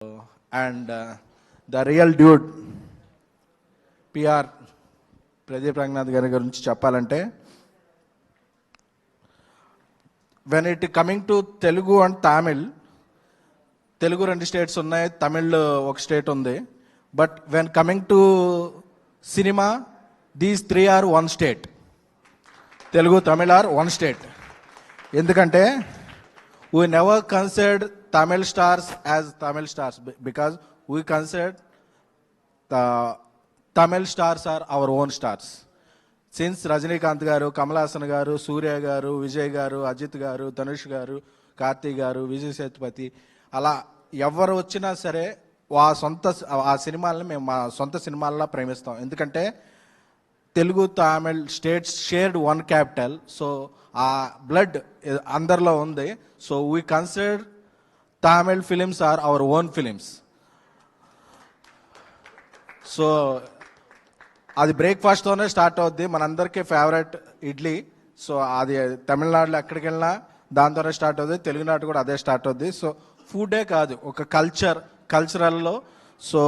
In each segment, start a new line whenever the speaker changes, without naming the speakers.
and the real dude PR Pradeep Ranganath గారి గురించి చెప్పాలంటే, when it coming to Telugu and Tamil, Telugu 2 states ఉన్నాయి, తమిళ్ ఒక స్టేట్ ఉంది. But when coming to cinema, these 3 are 1 state. Telugu, Tamil are 1 state. ఎందుకంటే we never considered Tamil stars as Tamil stars because we considered the Tamil stars are our own stars. Since Rajinikanth గారు, కమల్ హాసన్ గారు, సూర్య గారు, విజయ్ గారు, అజిత్ గారు, ధనుష్ గారు, కార్తీక్ గారు, విజయ్ సేతుపతి, అలా ఎవరు వచ్చినా సరే ఆ సినిమాలని మేము మా సొంత సినిమాల్లో ప్రేమిస్తాం. ఎందుకంటే Telugu, Tamil states shared 1 capital. So ఆ బ్లడ్ అందరిలో ఉంది. So we consider Tamil films are our own films. So అది బ్రేక్ఫాస్ట్తోనే స్టార్ట్ అవుద్ది. మనందరికీ ఫేవరెట్ ఇడ్లీ. సో అది తమిళనాడులో ఎక్కడికి వెళ్ళినా దాంతోనే స్టార్ట్ అవుద్ది. తెలుగునాడు కూడా అదే స్టార్ట్ అవుద్ది. సో ఫుడే కాదు, ఒక కల్చరల్లో so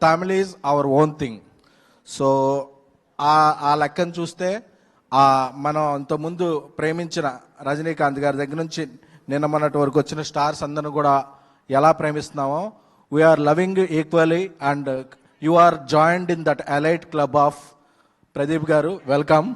Tamil is our own thing. So ఆ లెక్కను చూస్తే మనం ఇంతకుముందు ప్రేమించిన రజనీకాంత్ గారి దగ్గర నుంచి నిన్న మొన్నటి వరకు వచ్చిన స్టార్స్ అందరిని కూడా ఎలా ప్రేమిస్తున్నామో, we are loving equally. And you are joined in that elite club of Pradeep garu. Welcome.